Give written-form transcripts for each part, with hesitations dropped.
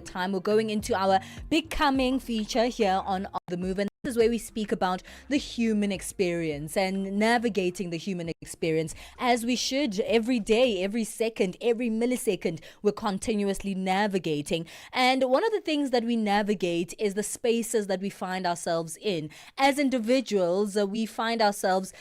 time. We're going into our becoming feature here on The Move, and this is where we speak about the human experience and navigating the human experience as we should every day, every second, every millisecond. We're continuously navigating. And one of the things that we navigate is the spaces that we find ourselves in. As individuals, we find ourselves,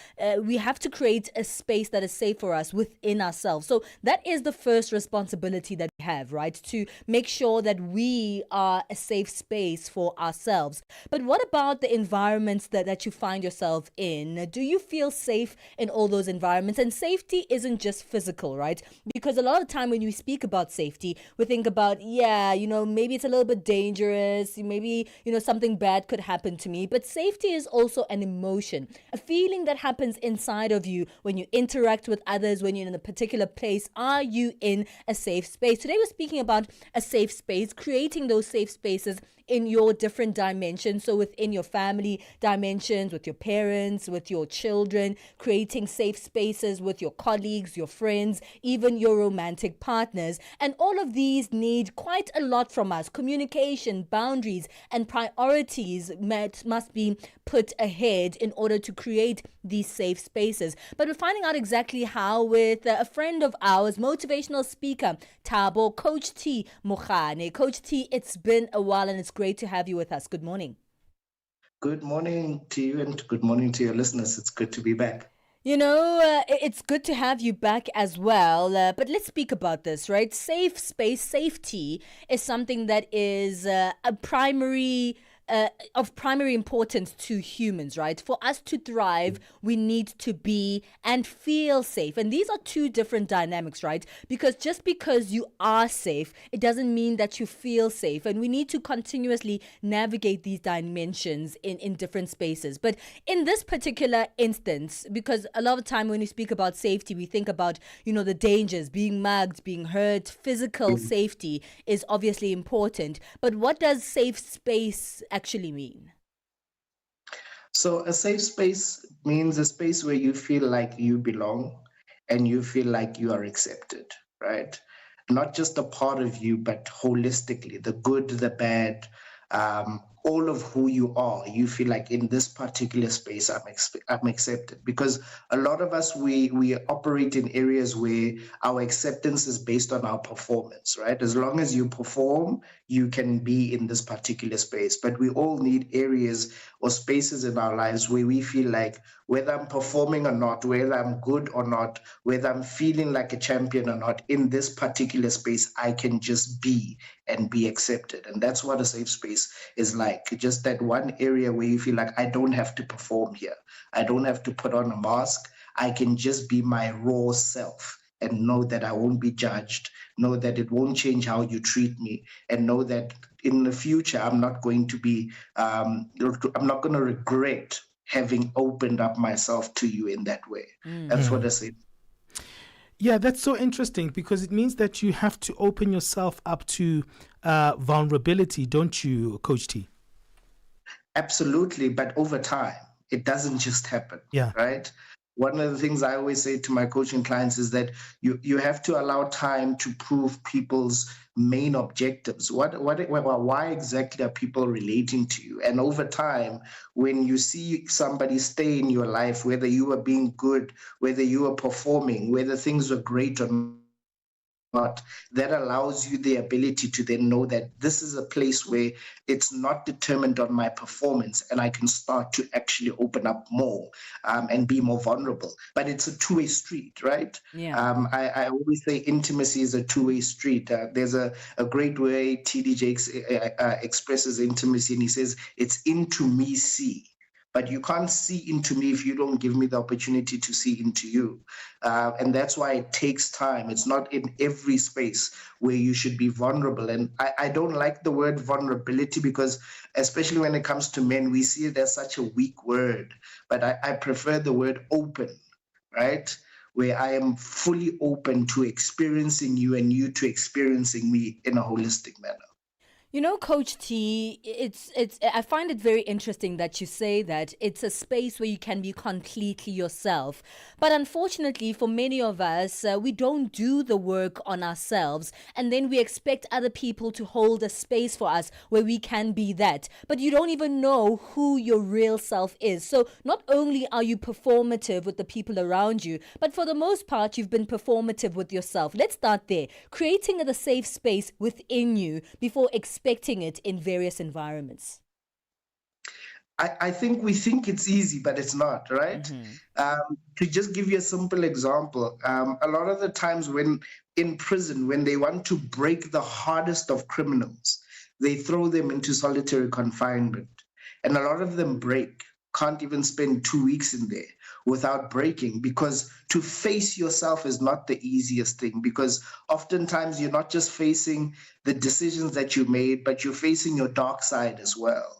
we have to create a space that is safe for us within ourselves. So that is the first responsibility that we have, right? To make sure that we are a safe space for ourselves. But what about the environments that you find yourself in? Do you feel safe in all those environments? And safety isn't just physical, right? Because a lot of time when we speak about safety, we think about, maybe it's a little bit dangerous. Maybe, something bad could happen to me. But safety is also an emotion, a feeling that happens inside of you when you interact with others, when you're in a particular place. Are you in a safe space? Today we're speaking about a safe space, creating those safe spaces in your different dimensions. So within your family dimensions, with your parents, with your children, creating safe spaces with your colleagues, your friends, even your romantic partners. And all of these need quite a lot from us. Communication, boundaries, and priorities must be put ahead in order to create these safe spaces. But we're finding out exactly how with a friend of ours, motivational speaker, Thabo, Coach T, Mogane. Coach T, it's been a while and it's great to have you with us. Good morning. Good morning to you and good morning to your listeners. It's good to be back. It's good to have you back as well. But let's speak about this, right? Safe space, safety is something that is of primary importance to humans, right? For us to thrive, we need to be and feel safe. And these are two different dynamics, right? Because just because you are safe, it doesn't mean that you feel safe. And we need to continuously navigate these dimensions in different spaces. But in this particular instance, because a lot of time when we speak about safety, we think about, the dangers, being mugged, being hurt. Physical safety is obviously important. But what does safe space actually mean? So, a safe space means a space where you feel like you belong and you feel like you are accepted, right? Not just a part of you, but holistically, the good, the bad, all of who you are. You feel like in this particular space, I'm accepted. Because a lot of us, we operate in areas where our acceptance is based on our performance, right? As long as you perform, you can be in this particular space. But we all need areas or spaces in our lives where we feel like whether I'm performing or not, whether I'm good or not, whether I'm feeling like a champion or not, in this particular space, I can just be and be accepted. And that's what a safe space is like. Just that one area where you feel like I don't have to perform here. I don't have to put on a mask. I can just be my raw self and know that I won't be judged, know that it won't change how you treat me, and know that in the future, I'm not going to be, I'm not going to regret having opened up myself to you in that way. That's what I say. Yeah, that's so interesting because it means that you have to open yourself up to vulnerability, don't you, Coach T? Absolutely, but over time, it doesn't just happen, right? One of the things I always say to my coaching clients is that you have to allow time to prove people's main objectives. Why exactly are people relating to you? And over time, when you see somebody stay in your life, whether you are being good, whether you are performing, whether things are great or not, that allows you the ability to then know that this is a place where it's not determined on my performance and I can start to actually open up more and be more vulnerable. But it's a two-way street, right? I always say intimacy is a two-way street. There's a great way TDJ expresses intimacy, and he says it's into me see. But you can't see into me if you don't give me the opportunity to see into you. And that's why it takes time. It's not in every space where you should be vulnerable. And I don't like the word vulnerability because, especially when it comes to men, we see it as such a weak word. But I prefer the word open, right? Where I am fully open to experiencing you and you to experiencing me in a holistic manner. You know, Coach T, it's. I find it very interesting that you say that it's a space where you can be completely yourself. But unfortunately, for many of us, we don't do the work on ourselves, and then we expect other people to hold a space for us where we can be that. But you don't even know who your real self is. So not only are you performative with the people around you, but for the most part, you've been performative with yourself. Let's start there. Creating a safe space within you before expecting it in various environments. I think we think it's easy, but it's not, right? To just give you a simple example, a lot of the times when in prison, when they want to break the hardest of criminals, they throw them into solitary confinement. And a lot of them break, can't even spend 2 weeks in there without breaking, because to face yourself is not the easiest thing, because oftentimes you're not just facing the decisions that you made, but you're facing your dark side as well.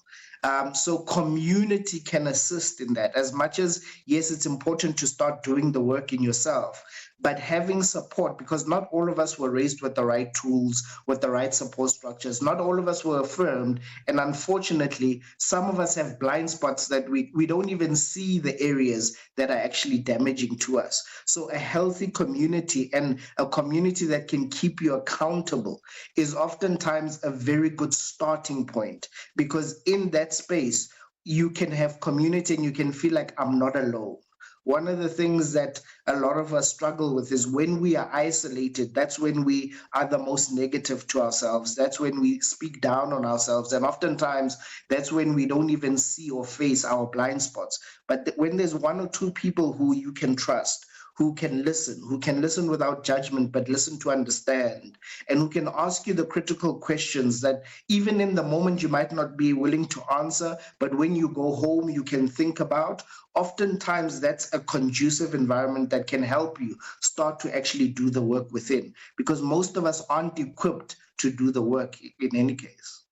So community can assist in that. As much as, yes, it's important to start doing the work in yourself, but having support, because not all of us were raised with the right tools, with the right support structures. Not all of us were affirmed. And unfortunately, some of us have blind spots that we don't even see the areas that are actually damaging to us. So a healthy community, and a community that can keep you accountable, is oftentimes a very good starting point, because in that space, you can have community and you can feel like I'm not alone. One of the things that a lot of us struggle with is when we are isolated, that's when we are the most negative to ourselves. That's when we speak down on ourselves. And oftentimes, that's when we don't even see or face our blind spots. But when there's one or two people who you can trust, who can listen without judgment, but listen to understand, and who can ask you the critical questions that even in the moment you might not be willing to answer, but when you go home, you can think about. Oftentimes, that's a conducive environment that can help you start to actually do the work within, because most of us aren't equipped to do the work in any case.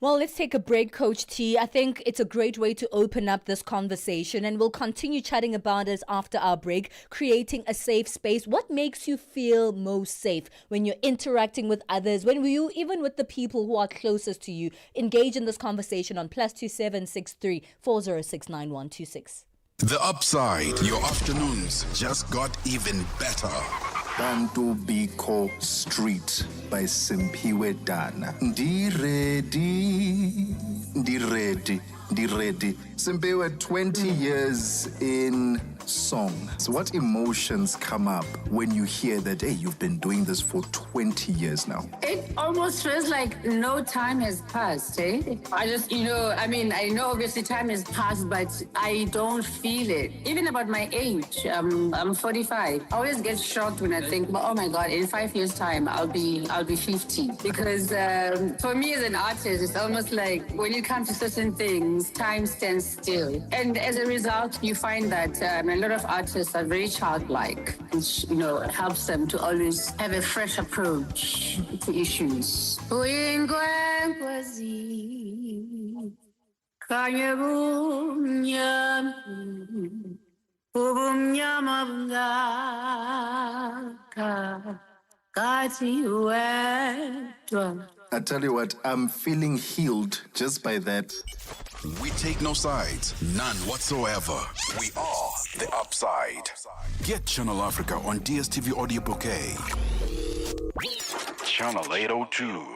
Well, let's take a break, Coach T. I think it's a great way to open up this conversation, and we'll continue chatting about it after our break, creating a safe space. What makes you feel most safe when you're interacting with others, when you, even with the people who are closest to you? Engage in this conversation on +2763 406 9126. The Upside, your afternoons just got even better. Bantu Biko Street by Simpiwe Dana. Ndi ready. Simpiwe, 20 years in song. So what emotions come up when you hear that, hey, you've been doing this for 20 years now? It almost feels like no time has passed, eh? I just, I know obviously time has passed, but I don't feel it. Even about my age, I'm 45. I always get shocked when I think, oh my God, in 5 years' time, I'll be 50. Because for me as an artist, it's almost like when you come to certain things, time stands still. And as a result, you find that a lot of artists are very childlike, which, it helps them to always have a fresh approach to issues. I tell you what, I'm feeling healed just by that. We take no sides, none whatsoever. We are The Upside. Get Channel Africa on DSTV Audio Bouquet. Channel 802.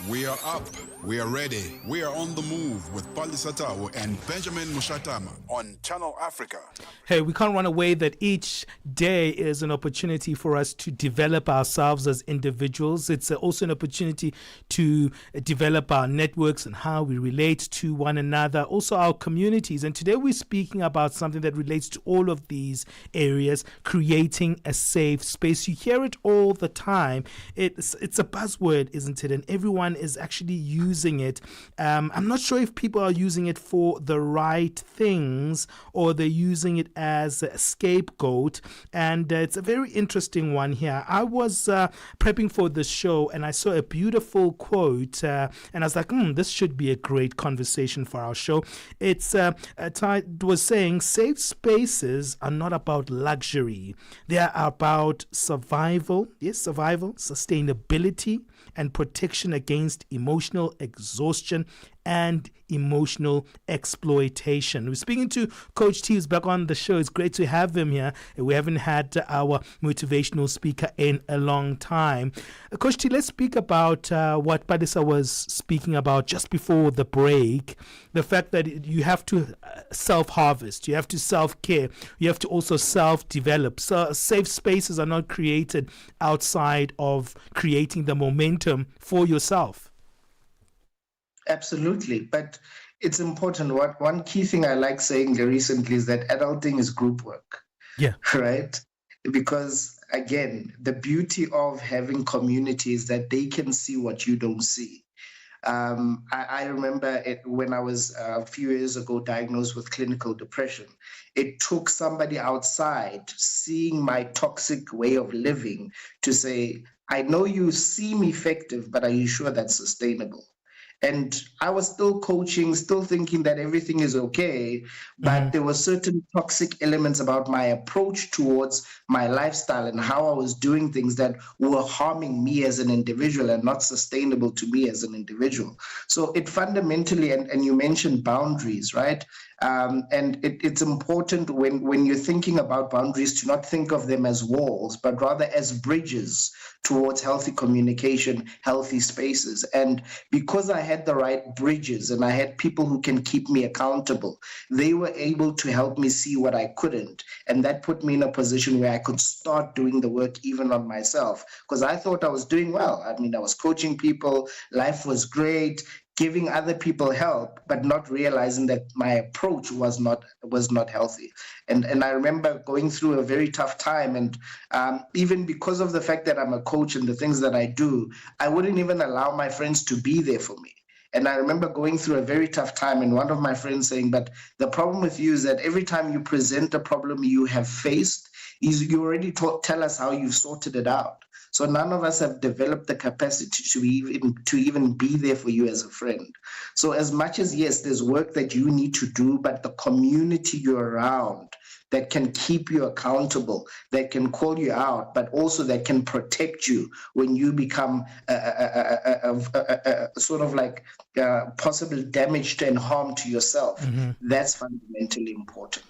We are up. We are ready. We are on the move with Palesa Thabo and Benjamin Mashatama on Channel Africa. Hey, we can't run away that each day is an opportunity for us to develop ourselves as individuals. It's also an opportunity to develop our networks and how we relate to one another, also our communities. And today we're speaking about something that relates to all of these areas, creating a safe space. You hear it all the time. It's a buzzword, isn't it? And everyone is actually using it. I'm not sure if people are using it for the right things or they're using it as a scapegoat. And it's a very interesting one here. I was prepping for the show and I saw a beautiful quote and I was like, this should be a great conversation for our show. It was saying, safe spaces are not about luxury. They are about survival. Yes, survival, sustainability, and protection against emotional exhaustion and emotional exploitation. We're speaking to Coach T, who's back on the show. It's great to have him here. We haven't had our motivational speaker in a long time. Coach T, let's speak about what Palesa was speaking about just before the break. The fact that you have to self-harvest, you have to self-care, you have to also self-develop. So safe spaces are not created outside of creating the momentum for yourself. Absolutely. But it's important. One key thing I like saying recently is that adulting is group work. Yeah. Right? Because again, the beauty of having community is that they can see what you don't see. I remember when I was a few years ago diagnosed with clinical depression. It took somebody outside seeing my toxic way of living to say, I know you seem effective, but are you sure that's sustainable? And I was still coaching, still thinking that everything is okay, but there were certain toxic elements about my approach towards my lifestyle and how I was doing things that were harming me as an individual and not sustainable to me as an individual. So it fundamentally, and you mentioned boundaries, right? And it's important when you're thinking about boundaries to not think of them as walls, but rather as bridges towards healthy communication, healthy spaces. And because I had the right bridges and I had people who can keep me accountable, they were able to help me see what I couldn't. And that put me in a position where I could start doing the work even on myself, because I thought I was doing well. I mean, I was coaching people, life was great, giving other people help, but not realizing that my approach was not healthy. And I remember going through a very tough time. And even because of the fact that I'm a coach and the things that I do, I wouldn't even allow my friends to be there for me. And I remember going through a very tough time and one of my friends saying, but the problem with you is that every time you present a problem you have faced, is you already tell us how you've sorted it out. So none of us have developed the capacity to even be there for you as a friend. So as much as, yes, there's work that you need to do, but the community you're around that can keep you accountable, that can call you out, but also that can protect you when you become sort of like possible damage and harm to yourself. That's fundamentally important.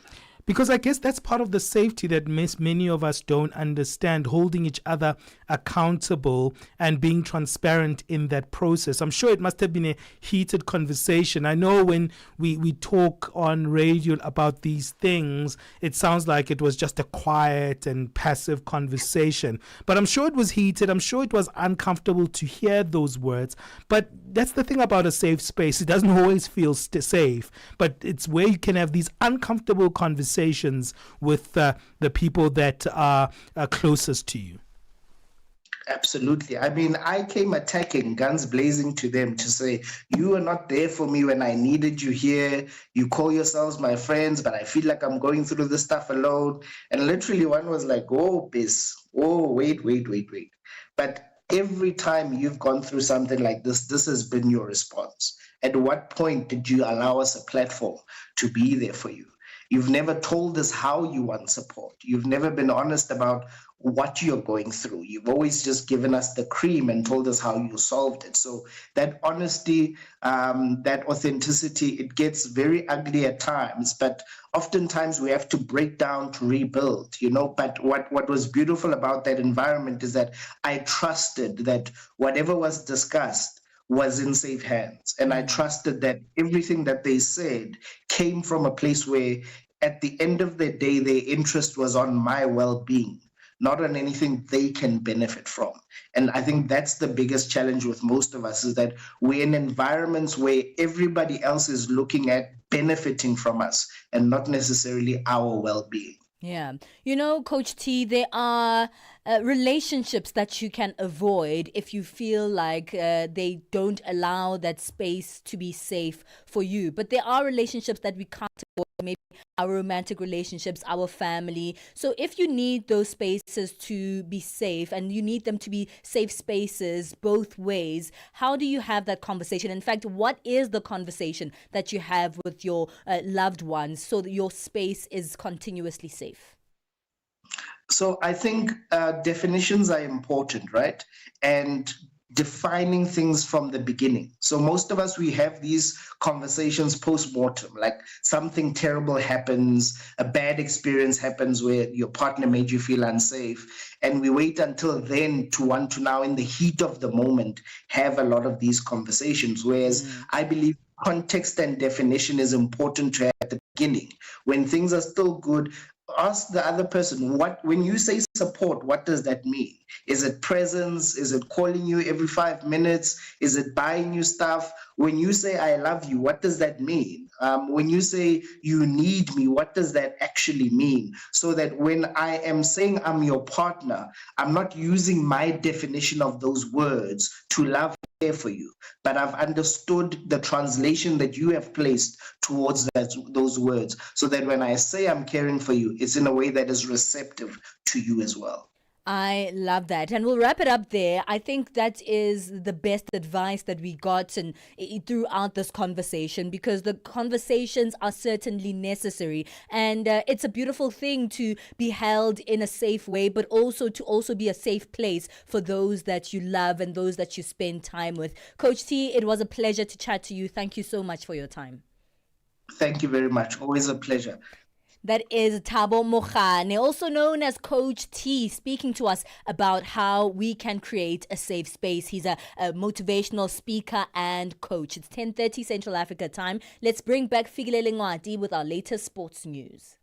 Because I guess that's part of the safety that many of us don't understand, holding each other accountable and being transparent in that process. I'm sure it must have been a heated conversation. I know when we talk on radio about these things, it sounds like it was just a quiet and passive conversation. But I'm sure it was heated. I'm sure it was uncomfortable to hear those words. But that's the thing about a safe space. It doesn't always feel safe, but it's where you can have these uncomfortable conversations with the people that are closest to you. Absolutely. I mean, I came attacking, guns blazing to them to say, you were not there for me when I needed you here. You call yourselves my friends, but I feel like I'm going through this stuff alone. And literally one was like, oh, wait. But every time you've gone through something like this has been your response. At what point did you allow us a platform to be there for you? You've never told us how you want support. You've never been honest about what you're going through. You've always just given us the cream and told us how you solved it. So that honesty, that authenticity, it gets very ugly at times, but oftentimes we have to break down to rebuild, But what was beautiful about that environment is that I trusted that whatever was discussed was in safe hands. And I trusted that everything that they said came from a place where at the end of the day, their interest was on my well-being, not on anything they can benefit from. And I think that's the biggest challenge with most of us, is that we're in environments where everybody else is looking at benefiting from us and not necessarily our well-being. Yeah. Coach T, there are relationships that you can avoid if you feel like they don't allow that space to be safe for you. But there are relationships that we can't avoid, maybe our romantic relationships, our family. So if you need those spaces to be safe and you need them to be safe spaces both ways, how do you have that conversation? In fact, what is the conversation that you have with your loved ones so that your space is continuously safe? So I think definitions are important, right? And defining things from the beginning. So most of us, we have these conversations post-mortem, like something terrible happens, a bad experience happens where your partner made you feel unsafe. And we wait until then to want to now, in the heat of the moment, have a lot of these conversations. Whereas I believe context and definition is important to have at the beginning. When things are still good, ask the other person, when you say support, what does that mean? Is it presence? Is it calling you every 5 minutes? Is it buying you stuff? When you say I love you, what does that mean? When you say you need me, what does that actually mean? So that when I am saying I'm your partner, I'm not using my definition of those words to love and care for you, but I've understood the translation that you have placed towards those words, so that when I say I'm caring for you, it's in a way that is receptive to you as well. I love that. And we'll wrap it up there. I think that is the best advice that we got throughout this conversation, because the conversations are certainly necessary. And it's a beautiful thing to be held in a safe way, but also to be a safe place for those that you love and those that you spend time with. Coach T, it was a pleasure to chat to you. Thank you so much for your time. Thank you very much. Always a pleasure. That is Thabo Mogane, also known as Coach T, speaking to us about how we can create a safe space. He's a motivational speaker and coach. It's 10:30 Central Africa time. Let's bring back Fikile Lengwadi with our latest sports news.